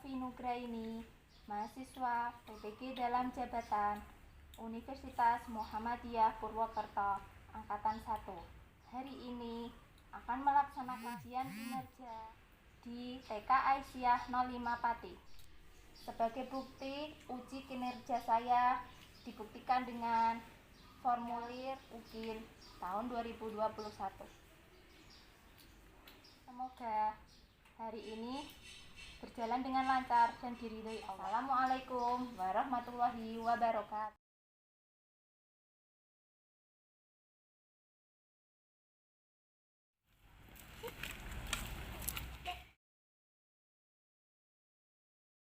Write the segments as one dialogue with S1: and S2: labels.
S1: Novi Nugraini, mahasiswa PPG dalam jabatan Universitas Muhammadiyah Purwokerto, Angkatan 1. Hari ini akan melaksanakan ujian kinerja di TK Aisyah 05 Pati. Sebagai bukti, uji kinerja saya dibuktikan dengan formulir UKIL tahun 2021. Semoga hari ini berjalan dengan lancar dan diridhoi Allah. Assalamualaikum warahmatullahi wabarakatuh.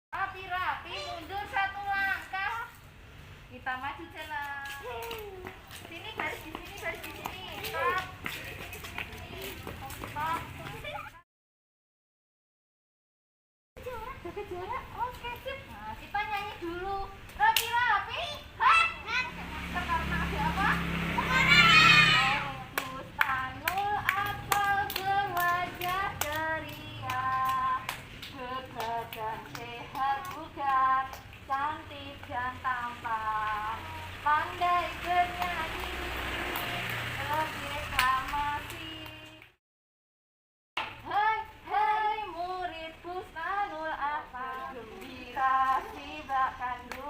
S1: Rapi-rapi, mundur satu langkah. Kita maju jalan. Sini, baris di sini, baris di sini. Stop. Stop. Jaga jarak. Oke, sip. Nah, kita nyanyi dulu. Rapi-rapi. Hah? Karena ada apa? Bustanul apel berwajah ceria, gagah dan sehat bugar, cantik dan tampan, pandai bernyanyi, reklamasi. Hai murid Bustanul apel, gembira si bak kandung.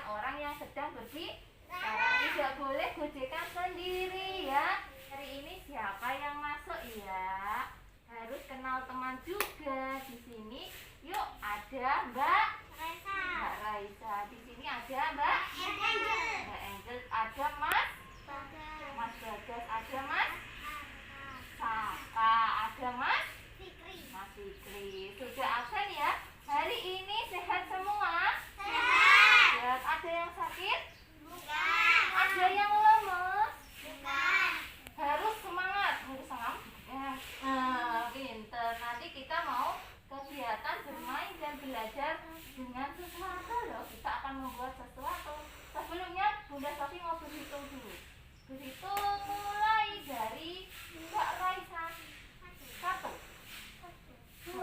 S1: bukan orang yang sedang berbicara. Tidak boleh gojekan sendiri ya. Hari ini siapa yang masuk ya? Harus kenal teman juga. Di sini yuk ada Mbak Raisa. Di sini ada Mbak Angel, ada Mas Bagas, ada Mas Saka, ada Mas Fikri. Sudah absen ya? Hari ini sehat semua? Sehat. Ada yang sakit? Bukan. Ada yang lemes? Bukan. Harus semangat. Pinter. Nanti kita mau kegiatan bermain dan belajar dengan sesuatu loh. Kita akan membuat sesuatu. Sebelumnya Bunda Sofi mau berhitung dulu. Berhitung mulai dari Mbak Raisa. 1, 2,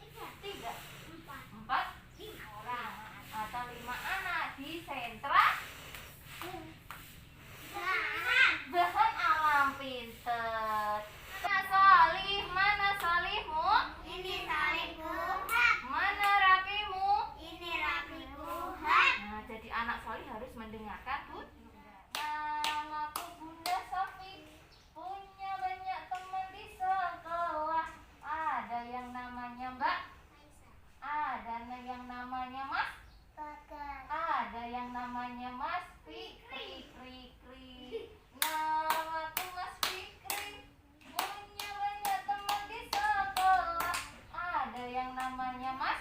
S1: 3, 4 orang atau 5 anak di sentra bahan alam. Pinter. Mana Salihmu?
S2: Ini salihku.
S1: Mana Rapimu?
S2: Ini rapiku.
S1: Nah, jadi anak solih harus mendengarkan Bunda. Namaku Bunda Sofi, punya banyak teman di sekolah. Ada yang namanya Mbak, ada yang namanya Mas, ada yang namanya Mas Fikri. Namaku Mas Fikri, punya banyak teman di sekolah. Ada yang namanya Mas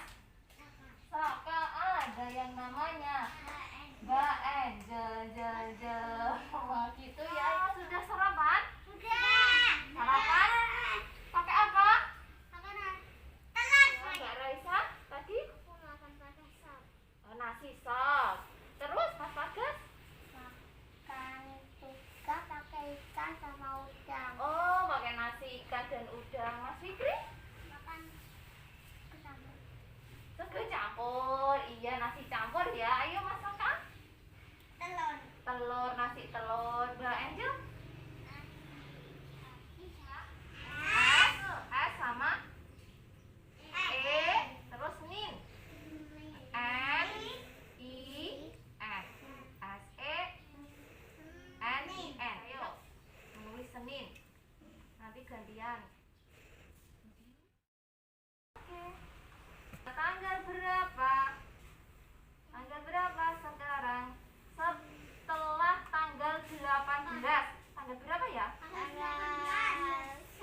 S1: Saka, ada yang namanya Mbak Angel. Wah, gitu ya. Sudah sarapan? Sarapan? Pakai apa? Mbak Raisa tadi nasi sop. Terus Mas Bagas? Oh, pakai nasi ikan dan udang. Mas Fikri? Sego campur. Iya, nasi campur ya. Ayo Mas Saka. Telur, nasi telur. Mbak Angel? S sama terus nin. N I S SENIN. Ayo menulis Senin. Nanti gantian. Oke. Tanggal berapa? Tanggal berapa sekarang? Setelah tanggal 18. Tanggal berapa ya?
S2: Tanggal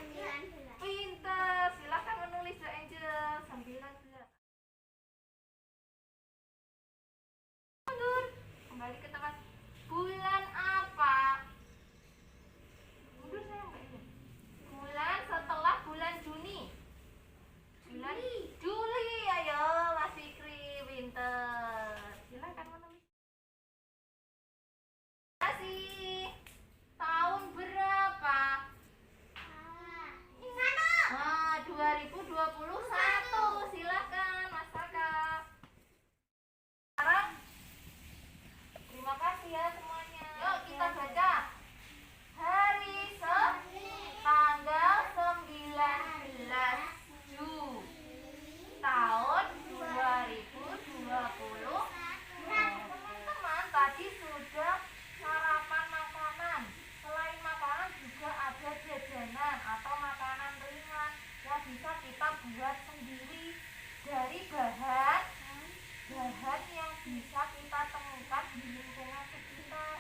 S2: 19.
S1: Pinter. Silakan menulis Mbak Angel. 19. Mundur. Kembali ke tempat. Bulan apa? Mundur saya Mbak Angel. Bulan setelah bulan Juni. Bulan Juli. Ayo Mas Fikri. Pinter. Silakan menulis. Kasih. Tahun berapa? 2021. Silakan Mas Saka. Sekarang terima kasih ya semuanya. Yuk kita baca. Hari tanggal 19 Juli tahun 2020. Teman-teman tadi sudah sarapan makanan. Selain makanan juga ada jajanan atau makanan ringan yang bisa kita buat sendiri dari bahan yang bisa kita temukan di lingkungan sekitar.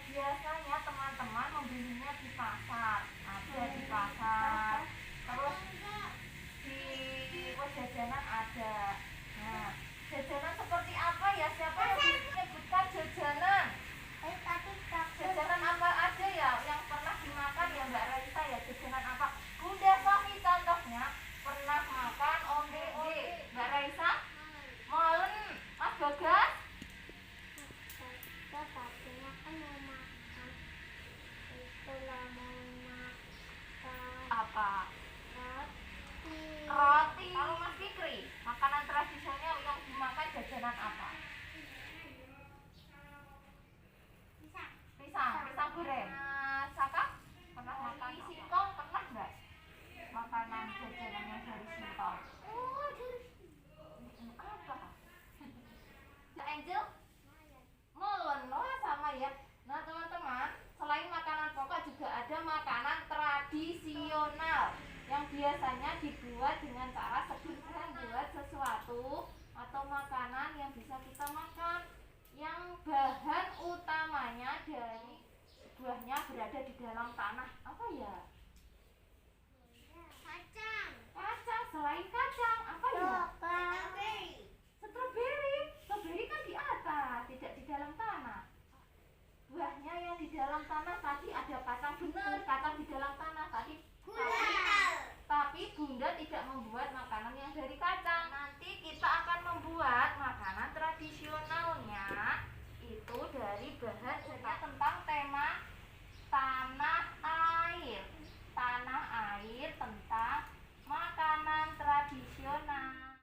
S1: Biasanya teman-teman membelinya di pasar, ada di pasar. Terus di jajanan ada. Nah, jajanan seperti apa ya? Siapa yang menyebutkan jajanan? Jajanan apa aja ya yang pernah dimakan ya Mbak Raisa ya? Jajanan apa? Bunda Sofi contohnya pernah makan onde-onde. Mbak Raisa? Molen. Mas Bagas? Apa? Roti. Kalau Mas Fikri, makanan tradisional yang dimakan jajanan apa? Pisang goreng. Saka? Pernah makan singkong? Pernah nggak? Makanan jajanan yang dari singkong. Apa? bahan tentang tema tanah air. Tanah air tentang makanan tradisional.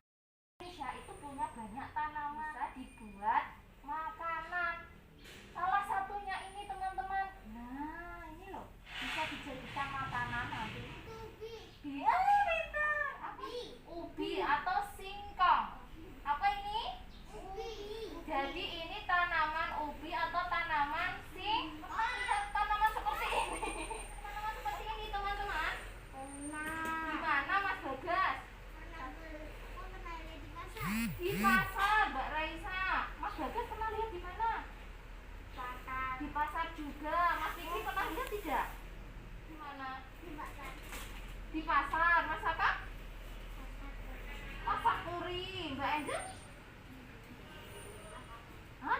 S1: Indonesia itu punya banyak tanaman bisa dibuat makanan. Salah satunya ini teman-teman. Nah ini loh bisa dijadikan makanan nanti. Ubi atau singkong. Apa ini? Jadi ini tanaman ubi atau tanaman tanaman seperti ini. Tanaman seperti ini teman-teman. Di mana Mas Bagas? Di pasar, Mbak Raisa. Mas Bagas pernah lihat di mana? Di pasar juga. Mas Fikri pernah lihat tidak? Di mana? Di pasar. Mas apa? Pasar Puri. Mbak Angel?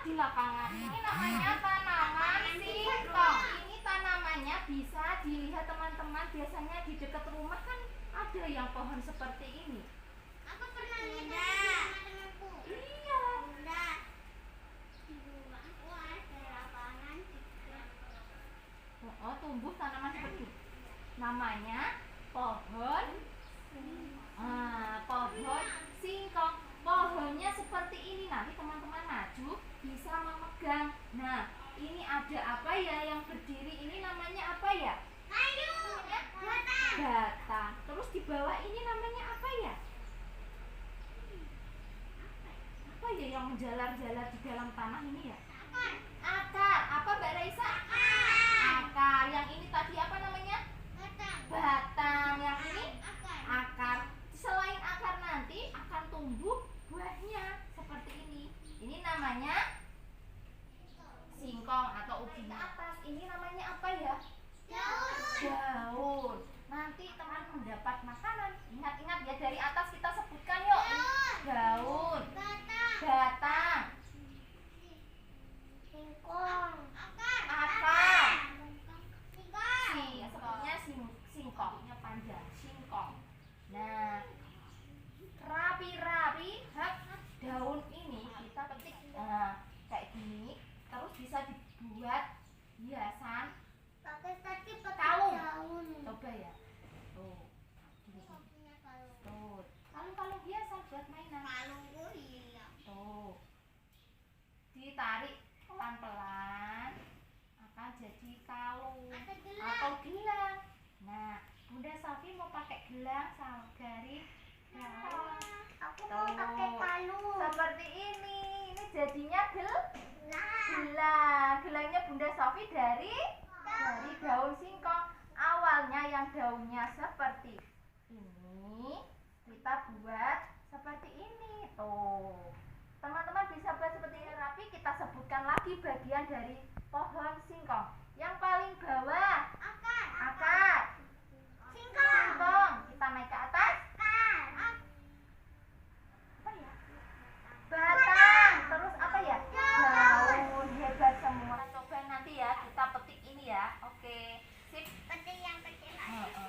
S1: Di lapangan. Ini namanya tanaman singkong. Ini tanamannya bisa dilihat teman-teman. Biasanya di dekat rumah kan ada yang pohon seperti ini.
S2: Aku pernah lihat teman-temanku.
S1: Iya.
S2: Di rumahku ada lapangan juga.
S1: Oh, tumbuh tanaman seperti ini. Namanya pohon. Pohon singkong. Pohonnya seperti ini. Nanti teman-teman maju bisa memegang. Nah, ini ada apa ya yang berdiri? Ini namanya apa ya?
S2: Kayu.
S1: Batang. Terus di bawah ini namanya apa ya? Apa ya yang menjalar-jalar di dalam tanah ini ya? Akar. Apa Mbak Raisa? Akar. Yang ini tadi apa namanya? Batang. Yang ini akar. Selain akar nanti akan tumbuh buahnya seperti ini. Ini namanya singkong atau ubi. Atas ini namanya apa ya? Daun. Nanti teman mendapat makanan. Ingat-ingat ya, dari atas kita sebutkan yuk. Daun, batang,
S2: Singkong.
S1: akar. Sebutnya singkongnya panjang, singkong. Nah, rapi-rapi daun ini kita petik kayak gini, terus bisa dibuat hiasan kalung. Coba ya, tuh, tuh, kalung hiasan buat mainan. Tuh, ditarik pelan-pelan akan jadi kalung atau gelang. Nah, Bunda Safi mau pakai gelang garis.
S2: Aku mau pakai kalung.
S1: Seperti ini jadinya gelang. Gelangnya Bunda Sofi dari daun singkong. Awalnya yang daunnya seperti ini, kita buat seperti ini. Tuh, teman-teman bisa buat seperti ini rapi. Kita sebutkan lagi bagian dari pohon singkong. Yang paling bawah akar. Singkong. Kita naik ke atas. Batang, terus apa ya? Daun. Hebat semua. Coba nanti ya kita petik ini ya. Oke, sip.
S2: Petik yang kecil aja.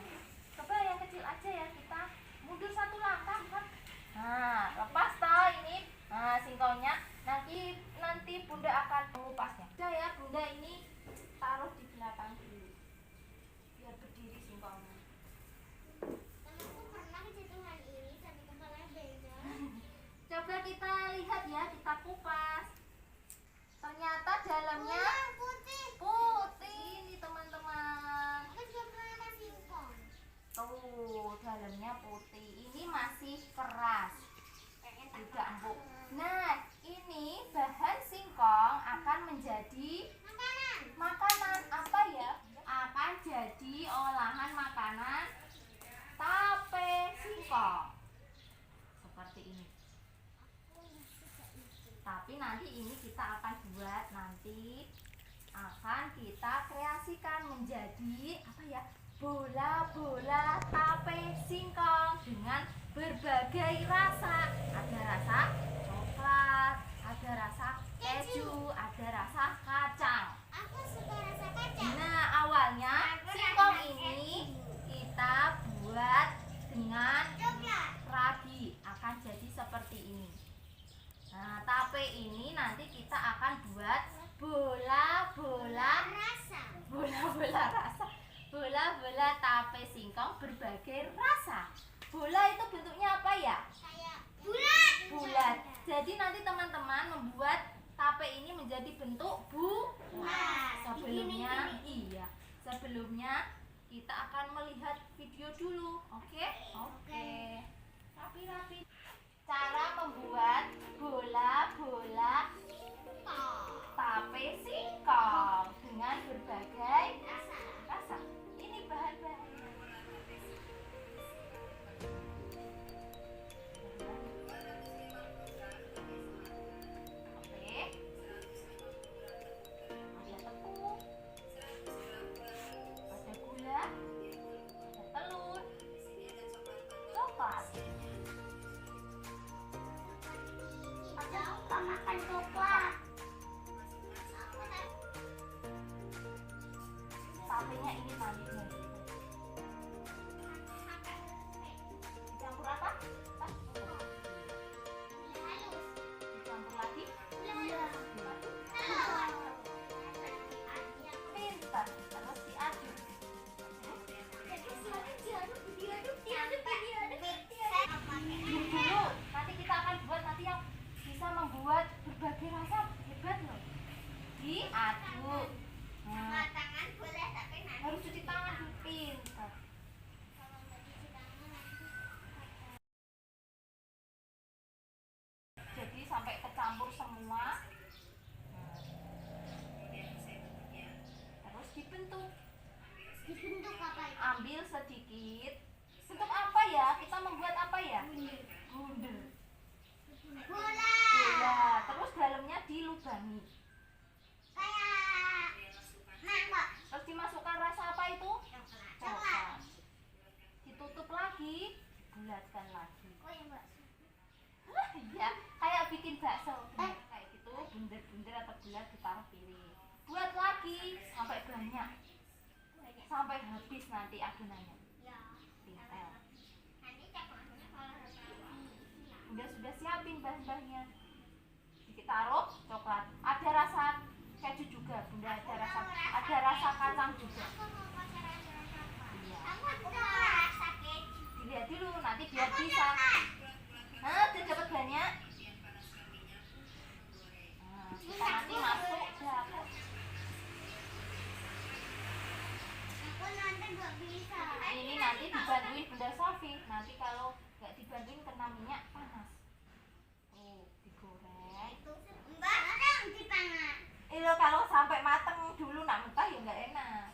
S1: Coba yang kecil aja ya, kita mundur satu langkah kan. Nah, lepas toh ini. Nah, singkongnya nanti Bunda akan mengupasnya. Udah ya, Bunda ini taruh di belakang dulu. Biar berdiri singkongnya.
S2: Temanku pernah kejatuhan ini sampai kepala beda.
S1: Coba kita lihat ya, kita kupas. Ternyata dalamnya
S2: Putih.
S1: ini teman-teman.
S2: Aku juga pernah makan singkong.
S1: Tuh, dalamnya putih. Ini masih keras. Tidak empuk. Nah, ini bahan singkong akan menjadi makanan apa ya? Akan jadi olahan makanan tape singkong. Seperti ini. Tapi nanti ini kita akan buat, nanti akan kita kreasikan menjadi apa ya? Bola-bola tape singkong dengan berbagai rasa. Ada rasa coklat, ada rasa keju, ada rasa kacang.
S2: Aku suka rasa kacang.
S1: Nah, awalnya singkong ini kita buat dengan
S2: Coklat.
S1: ragi, akan jadi seperti ini. Nah, tape ini nanti kita akan buat bola membuat tape singkong berbagai rasa. Bola itu bentuknya apa ya?
S2: Kayak bulat.
S1: Bulat. Jadi nanti teman-teman membuat tape ini menjadi bentuk bulat. Sebelumnya, sebelumnya kita akan melihat video dulu. Oke? Rapi-rapi. Cara membuat bola-bola tape singkong dengan berbagai rasa. Ini bahan-bahannya. Oke. Ada tepung, ada gula, ada telur, coklat.
S2: Ada suka makan coklat.
S1: Tapenya ini nanti dicampur apa? Dicampur lagi? Pintar, terus diaduk. Dulu, nanti kita akan buat nanti yang bisa membuat berbagai rasa, hebat loh. Diaduk. Nah,
S2: Tangan boleh tapi nanti
S1: harus cuci tangan dulu, pintar.
S2: kalau nggak cuci tangan nanti
S1: Jadi sampai kecampur semua. Terus dibentuk.
S2: dibentuk apa itu?
S1: Ambil sedikit. Bentuk apa ya? Kita membuat apa ya? Bunder.
S2: Bola.
S1: Bola. Terus dalamnya dilubangi.
S2: Kayak mangkok.
S1: Terus dimasukkan rasa apa itu?
S2: Coklat.
S1: Ditutup lagi, bulatkan lagi.
S2: Oh yang bakso.
S1: Iya, kayak bikin bakso. Kayak gitu, bunder-bunder atau bulat ditaruh piring. Buat lagi sampai banyak. Sampai habis nanti adonannya.
S2: Ya.
S1: Pintar.
S2: Nanti coklatnya kalau habis.
S1: Sudah siapin bahan-bahannya. Ditaruh coklat. Ada rasa keju juga, Bunda. Ada rasa kacang juga.
S2: Aku mau pakai rasa apa?
S1: Iya.
S2: Aku mau rasa keju.
S1: Dilihat dulu nanti biar bisa. Nah, udah dapat banyak. Nah, kita nanti masuk dapur.
S2: Aku nanti nggak bisa.
S1: Ini nanti dibantuin Bunda Sofi. Nanti kalau nggak dibantuin kena minyak panas. Tuh, digoreng.
S2: Mbak, yang di tangan.
S1: Itu kalau sampai mateng dulu nak mentah ya nggak enak.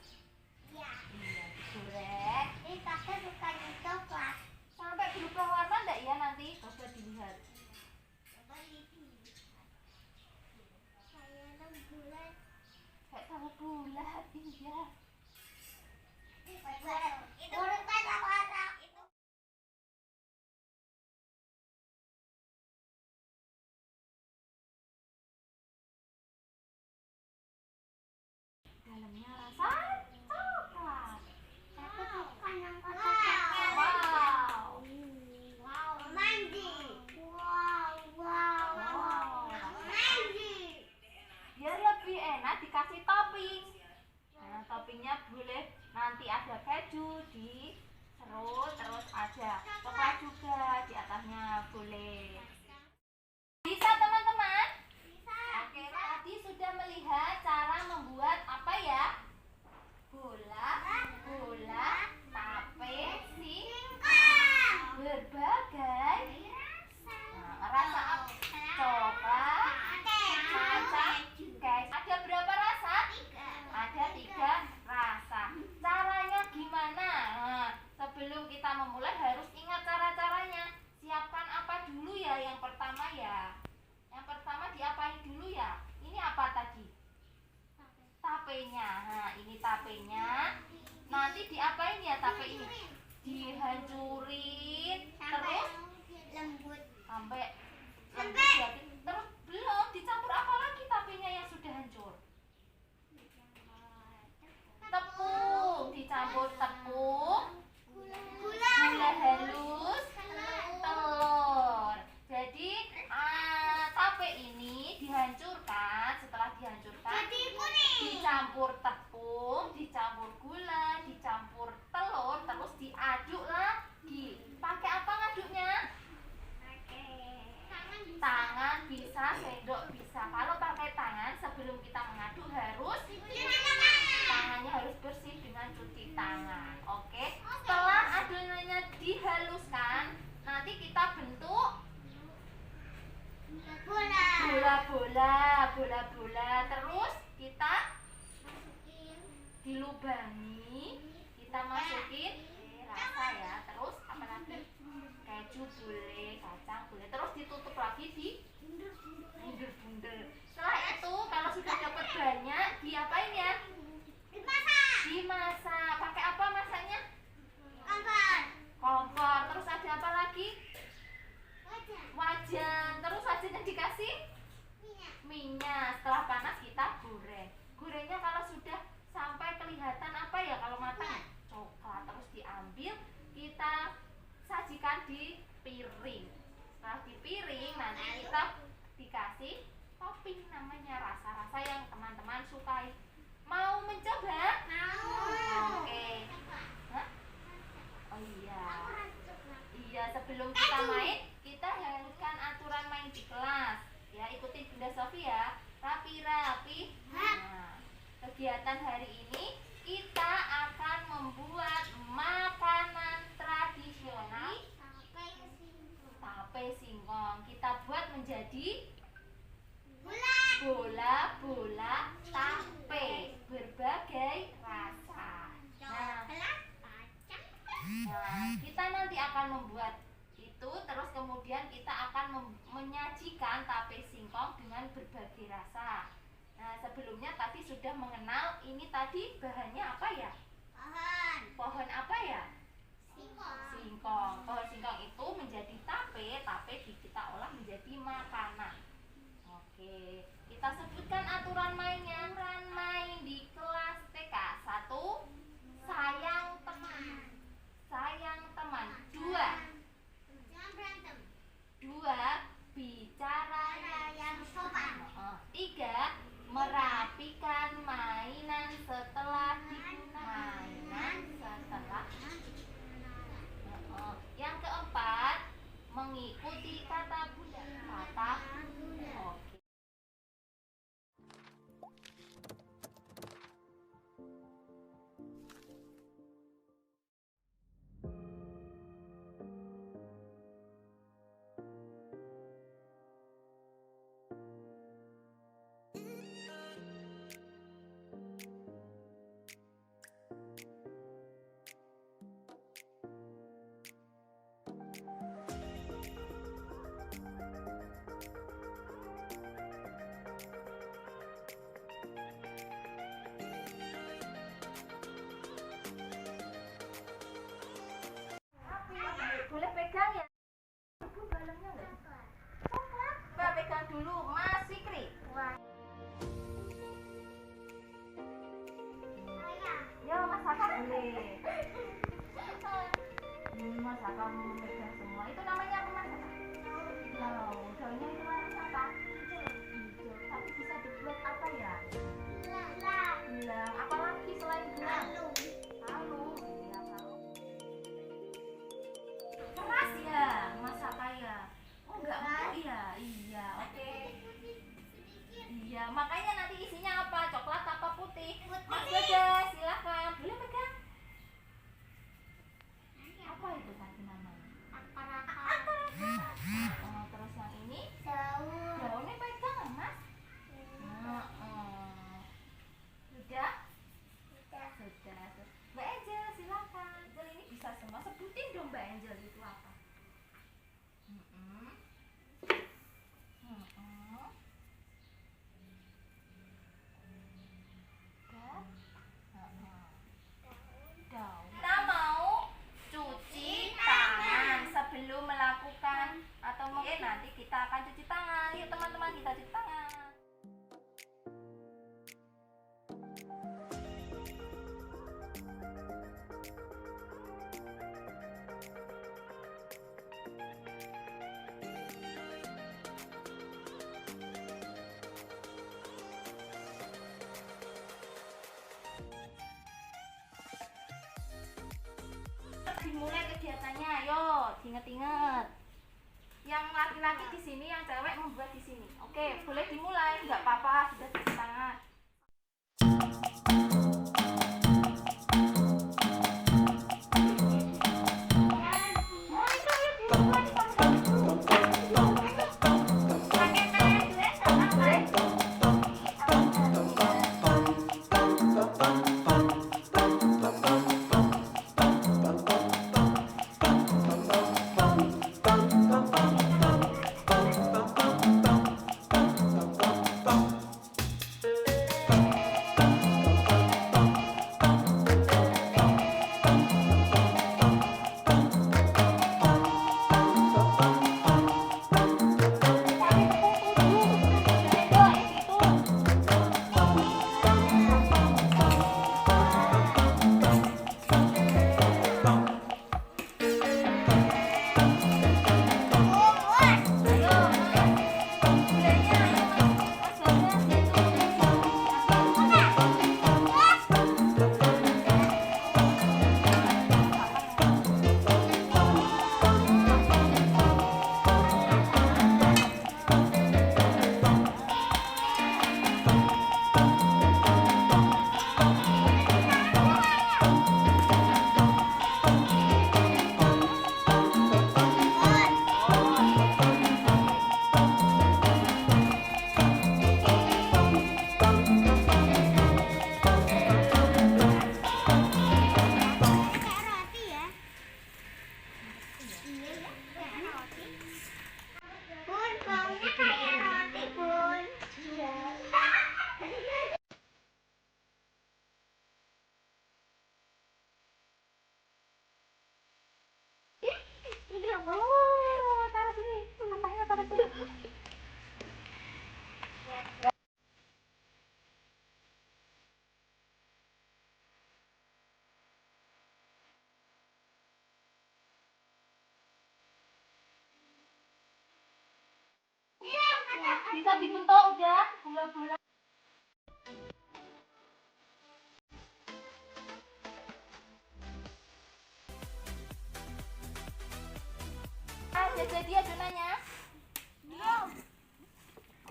S2: Iya.
S1: Iya, digoreng.
S2: Ini kakek sukanya coklat.
S1: Sampai berubah warna enggak ya nanti? Coba dilihat.
S2: Coba lihat. Saya bulat.
S1: Kayak tahu bulat, iya.
S2: Itu bukan warna itu.
S1: Dalamnya rasa coklat.
S2: Aku suka yang kotak-kotak.
S1: Wow.
S2: Wow. Mandi. Wow. Mandi.
S1: Biar lebih enak dikasih topping. Nah, toppingnya boleh nanti ada keju di serut, terus ada coklat juga di atasnya boleh. Bisa teman-teman?
S2: Bisa.
S1: Oke, tadi sudah melihat cara membuat apa ya? Bola tape singkong berbagai rasa apa? Coklat, kacang, guys. Ada berapa rasa? Ada 3 rasa. Caranya gimana? Nah, sebelum kita memulai harus ingat cara-caranya. Siapkan apa dulu ya? Yang pertama ya. Yang pertama diapain dulu ya? Ini apa tadi? Tapenya. Nah, ini tapenya. Nanti diapain ya tape ini? Dihancurin. Terus
S2: lembut.
S1: sampai lembut jadi. Terus belum dicampur apa lagi tapenya yang sudah hancur? Tepung, dicampur tepung, gula halus, telur. Jadi tape ini dihancurkan. Setelah dihancurkan,
S2: Jadi kuning.
S1: dicampur tepung, dicampur gula, dicampur telur. harus tangannya harus bersih dengan cuci tangan. Oke. Setelah adonannya dihaluskan, nanti kita bentuk bola-bola. Terus kita dilubangi, kita masukin rasa ya. Terus apa lagi? Keju boleh, kacang boleh. Terus ditutup lagi di bunder-bunder. Setelah itu kalau sudah dapat banyak, diapain ya? Dimasak. Pakai apa masaknya? Kompor. Terus ada apa lagi? Wajan. Terus wajannya dikasih minyak. Setelah panas kita goreng. Gorengnya kalau sudah sampai kelihatan apa ya, kalau matang coklat, terus diambil, kita sajikan di piring. Setelah di piring nanti kita dikasih topping, namanya rasa-rasa yang teman-teman sukai. Mau mencoba? Oke. Hah? Oh iya. Iya, sebelum kita main, kita haruskan aturan main di kelas. Ya, ikutin Bunda Sofi ya. Rapi-rapi. Nah, kegiatan hari ini kita akan membuat makanan tradisional tape singkong. Kita buat menjadi bola-bola tape berbagai rasa. Nah, kita nanti akan membuat itu, terus kemudian kita akan menyajikan tape singkong dengan berbagai rasa. Nah, sebelumnya tadi sudah mengenal ini tadi bahannya apa ya? Pohon apa ya? Singkong. Pohon singkong itu menjadi tape kita olah menjadi makanan. Oke, kita sebutkan aturan mainnya. Aturan main di kelas TK. 1. Sayang teman. Sayang teman. 2. Bicara yang sopan. 3. Merapikan mainan setelah digunakan. Yang keempat, mengikuti kata Bunda. Oke. Boleh pegang ya? Ibu balonnya enggak? Mbak pegang dulu, Mas Fikri. Ya, Mas Saka boleh. Mas Saka mau pegang semua. Itu namanya apa, Mas Saka? Daunnya itu warna apa? Hijau. Tapi bisa dibuat apa ya? Gelang. Apalagi selain gelang? Kalung. Iya, kalung. Keras ya, Mas Saka ya? Oh, enggak empuk ya? Iya, oke. Iya, makanya nanti isinya apa? Coklat apa putih? Mas Bagas, silakan. Boleh pegang? Apa itu tadi namanya? Oh, terus yang ini? Daunnya pegang, Mas? Sudah? Sudah. Mbak Angel, silakan. Angel ini bisa semua. Sebutin dong Mbak Angel itu apa? Kita mau cuci tangan sebelum melakukan atau mungkin nanti kita akan cuci tangan. Yuk teman-teman, kita cuci tangan. Dimulai kegiatannya, ayo diinget-inget. Yang laki-laki di sini, yang cewek membuat di sini. Oke, boleh dimulai, nggak apa-apa, sudah cuci tangan. Bisa dibentuk udah bola-bola. Jadi adonannya?
S2: Belum.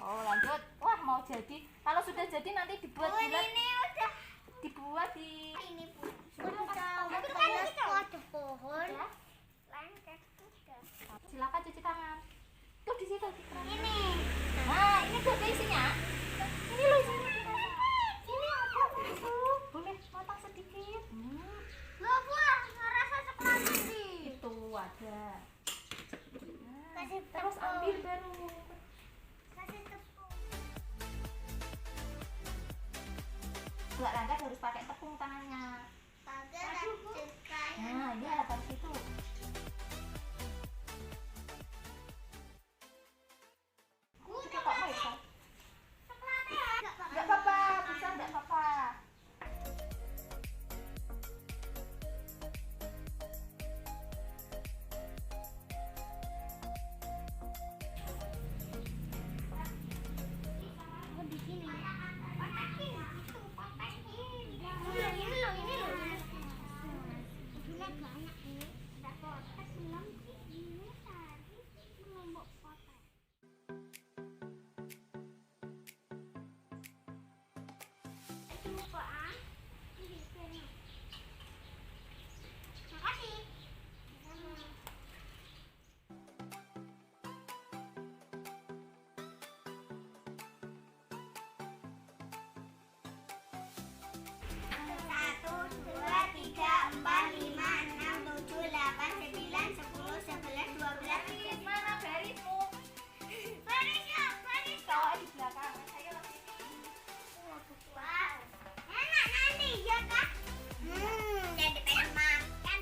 S1: Oh lanjut. Wah mau jadi. Kalau sudah jadi nanti dibuat bulat.
S2: Ini udah.
S1: Dibuat di.
S2: Ini pun sudah. Itu kan ada pohon. Lengket sudah.
S1: Silakan cuci tangan. Tuh di situ.
S2: Ini.
S1: Nah ini tuh isinya. Ini loh isinya.
S2: Ini ada
S1: Itu boleh potong sedikit.
S2: Loh, buah, ngerasa coklat sih.
S1: Itu ada.
S2: Kasih
S1: Terus
S2: tepung.
S1: ambil baru.
S2: Kasih tepung.
S1: Buat rangkat harus pakai tepung tangannya.
S2: Kagak ada kayak.
S1: Nah ini ada di situ. Kita kok bisa?
S2: Coklatnya
S1: Enggak apa-apa, bisa enggak apa-apa.
S2: Oh, di sini. Kotakin, itu kotakin. Ini loh. Udah banyak ini. Udah kotak belum sih? Ini tadi belum mau kotak. Coba ah. Ini sini. Makasih. Sama. Satu, dua, tiga, empat, lima, enam, tujuh, delapan, sembilan, 10, 11, 12.
S1: Mana garismu?
S2: Barisnya, baris.
S1: Cowok di belakang. Ayo ke sini.
S2: Wow, enak nanti ya kak. Jadi pengen makan.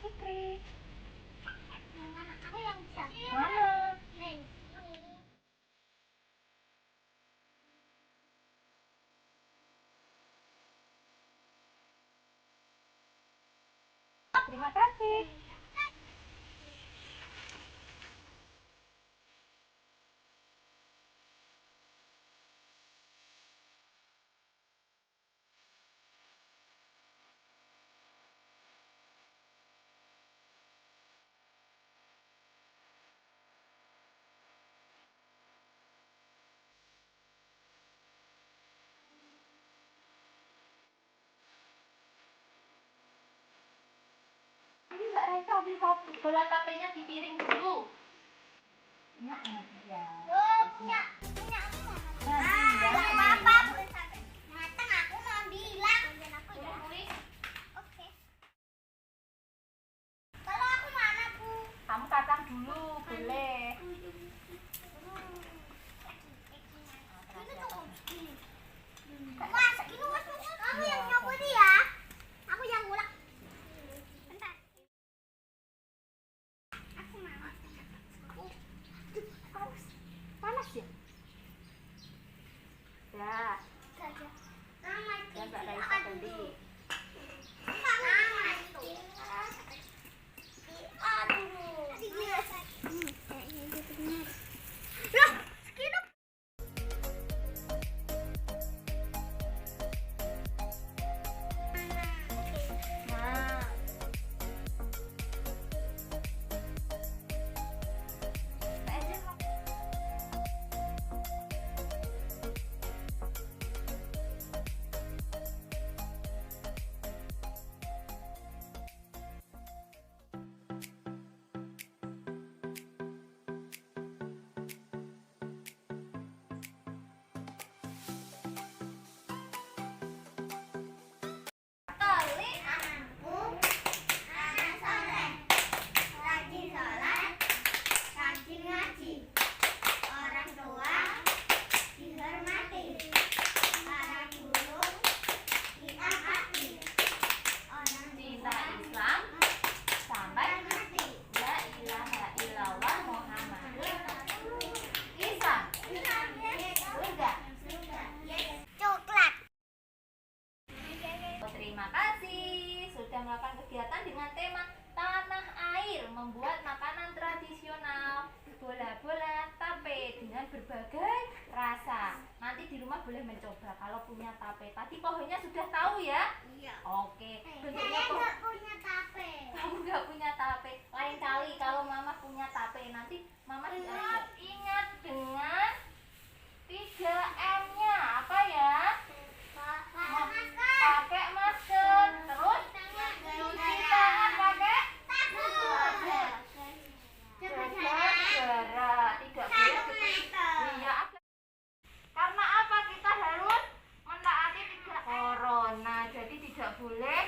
S1: Fikri.
S2: Aku yang bisa.
S1: Mana?
S2: Nih.
S1: Terima kasih. Ini Mbak Reka bisa bola tapenya di piring dulu. Ya, ya.
S2: Oh, punya aku mau. Nggak apa-apa, boleh sampai matang. Aku mau bilang. Bantuin aku ya. Oke. Kalau aku mana bu?
S1: Kamu kacang dulu, boleh.
S2: Ini tuh segini. Wah, segini mas. Kamu yang nyopot ya. Aku yang ngulek. Bentar. Aku mau.
S1: Panas ya? boleh mencoba kalau punya tape. Tadi pohonnya sudah tahu ya?
S2: Iya.
S1: Oke. Bentuknya
S2: Saya
S1: pohon.
S2: nggak punya tape.
S1: Kamu nggak punya tape. Lain kali kalau mama punya tape nanti mama diajak. Ingat dengan 3M-nya apa ya? Pakai masker. Terus cuci tangan pakai jaga jarak. Tidak boleh iya. Karena apa kita harus mentaati 3 corona. Jadi tidak boleh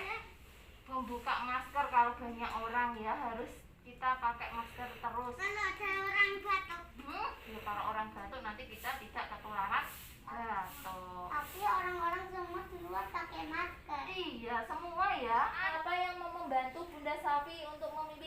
S1: membuka masker kalau banyak orang ya, harus kita pakai masker terus.
S2: Kalau ada orang batuk.
S1: Ya kalau orang batuk nanti kita tidak ketularan batuk.
S2: Tapi orang-orang semua di luar pakai masker.
S1: Iya semua ya. Apa yang mau membantu Bunda Safi untuk memimpin